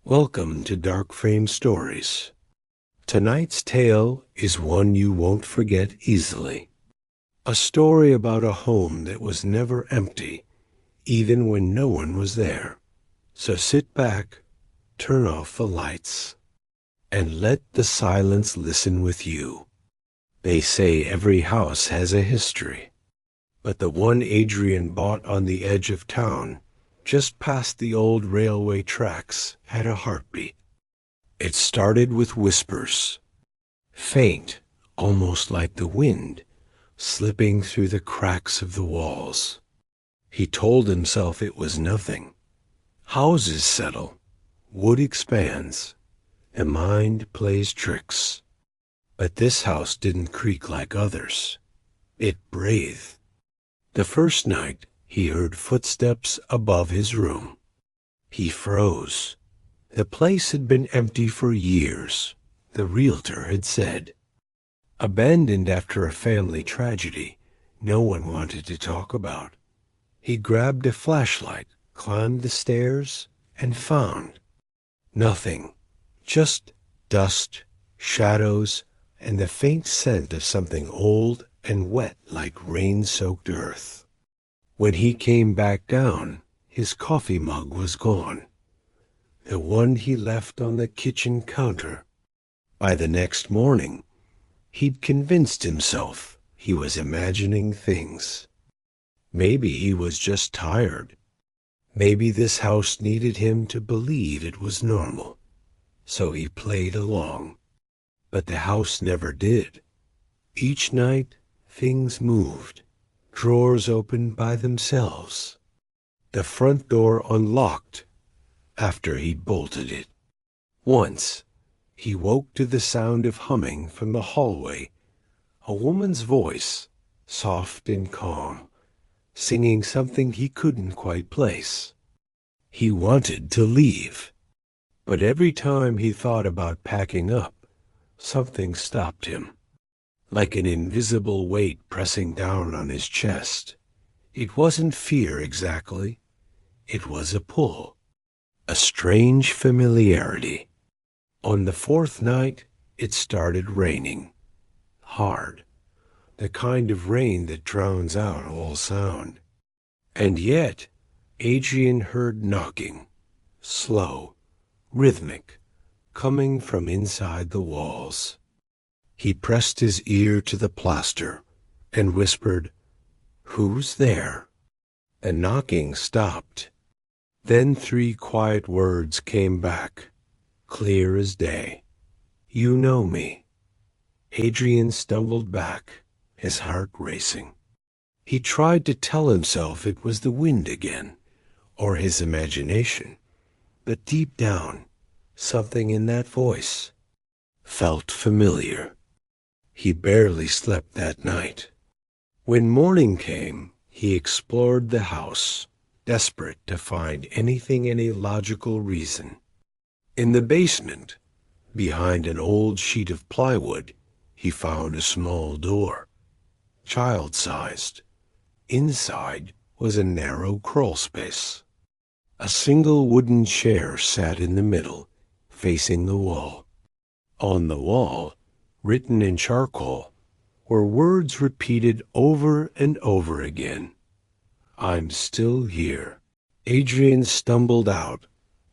Welcome to DarkFrame Stories. Tonight's tale is one you won't forget easily. A story about a home that was never empty, even when no one was there. So sit back, turn off the lights, and let the silence listen with you. They say every house has a history, but the one Adrian bought on the edge of town, just past the old railway tracks, had a heartbeat. It started with whispers, faint, almost like the wind, slipping through the cracks of the walls. He told himself it was nothing. Houses settle, wood expands, and mind plays tricks. But this house didn't creak like others. It breathed. The first night, he heard footsteps above his room. He froze. The place had been empty for years, the realtor had said. Abandoned after a family tragedy no one wanted to talk about. He grabbed a flashlight, climbed the stairs, and found nothing. Just dust, shadows, and the faint scent of something old and wet like rain-soaked earth. When he came back down, his coffee mug was gone, the one he left on the kitchen counter. By the next morning, he'd convinced himself he was imagining things. Maybe he was just tired. Maybe this house needed him to believe it was normal. So he played along. But the house never did. Each night, things moved. Drawers opened by themselves. The front door unlocked after he'd bolted it. Once, he woke to the sound of humming from the hallway. A woman's voice, soft and calm, singing something he couldn't quite place. He wanted to leave, but every time he thought about packing up, something stopped him. Like an invisible weight pressing down on his chest. It wasn't fear exactly. It was a pull. A strange familiarity. On the fourth night, it started raining. Hard. The kind of rain that drowns out all sound. And yet, Adrian heard knocking. Slow, rhythmic, coming from inside the walls. He pressed his ear to the plaster and whispered, "Who's there?" The knocking stopped. Then 3 quiet words came back, clear as day. "You know me." Adrian stumbled back, his heart racing. He tried to tell himself it was the wind again, or his imagination. But deep down, something in that voice felt familiar. He barely slept that night. When morning came, he explored the house, desperate to find any logical reason. In the basement, behind an old sheet of plywood, he found a small door, child-sized. Inside was a narrow crawl space. A single wooden chair sat in the middle, facing the wall. On the wall, written in charcoal, were words repeated over and over again. "I'm still here." Adrian stumbled out,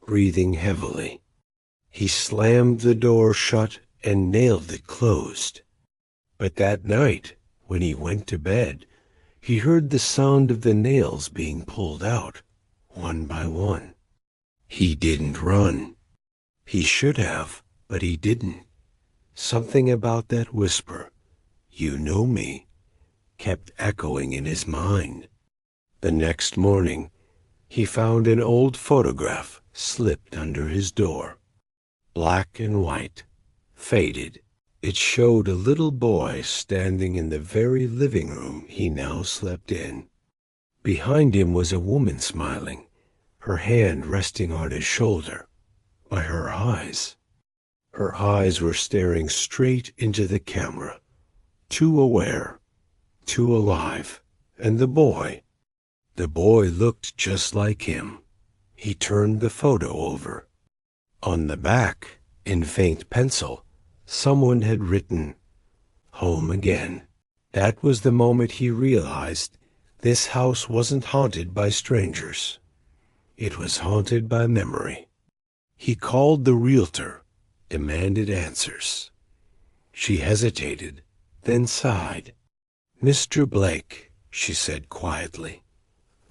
breathing heavily. He slammed the door shut and nailed it closed. But that night, when he went to bed, he heard the sound of the nails being pulled out, one by one. He didn't run. He should have, but he didn't. Something about that whisper, "You know me," kept echoing in his mind. The next morning, he found an old photograph slipped under his door. Black and white, faded. It showed a little boy standing in the very living room he now slept in. Behind him was a woman smiling, her hand resting on his shoulder. But her eyes were staring straight into the camera, too aware, too alive. And the boy looked just like him. He turned the photo over. On the back, in faint pencil, someone had written, "Home again." That was the moment he realized this house wasn't haunted by strangers. It was haunted by memory. He called the realtor, demanded answers. She hesitated, then sighed. "Mr. Blake," she said quietly,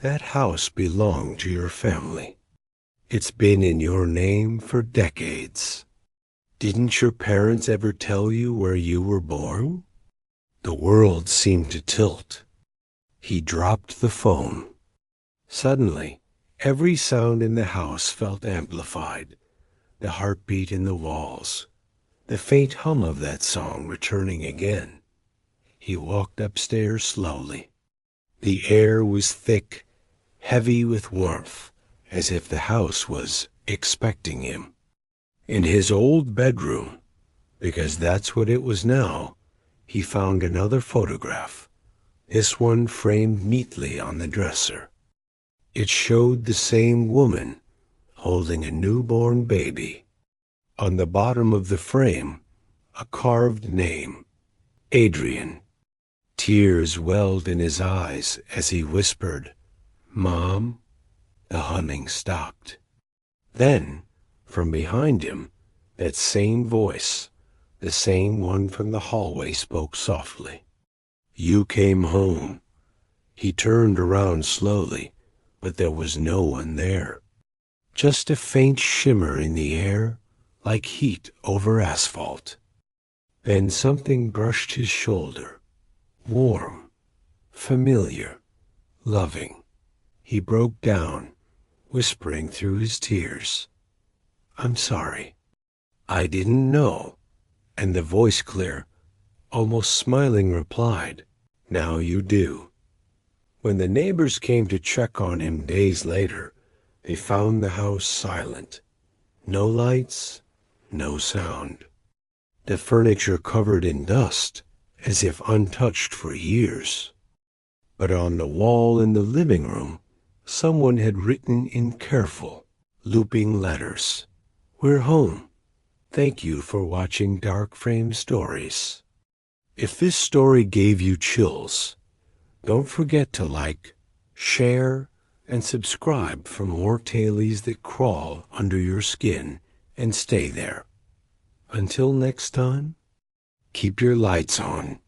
"that house belonged to your family. It's been in your name for decades. Didn't your parents ever tell you where you were born?" The world seemed to tilt. He dropped the phone. Suddenly, every sound in the house felt amplified. The heartbeat in the walls, the faint hum of that song returning again. He walked upstairs slowly. The air was thick, heavy with warmth, as if the house was expecting him. In his old bedroom, because that's what it was now, he found another photograph, this one framed neatly on the dresser. It showed the same woman holding a newborn baby. On the bottom of the frame, a carved name, Adrian. Tears welled in his eyes as he whispered, "Mom?" The humming stopped. Then, from behind him, that same voice, the same one from the hallway, spoke softly. "You came home." He turned around slowly, but there was no one there. Just a faint shimmer in the air, like heat over asphalt. Then something brushed his shoulder, warm, familiar, loving. He broke down, whispering through his tears, "I'm sorry. I didn't know." And the voice clear, almost smiling, replied, "Now you do." When the neighbors came to check on him days later, they found the house silent. No lights, no sound. The furniture covered in dust, as if untouched for years. But on the wall in the living room, someone had written in careful, looping letters, "We're home. Thank you for watching DarkFrame Stories." If this story gave you chills, don't forget to like, share, and subscribe for more tailies that crawl under your skin and stay there. Until next time, keep your lights on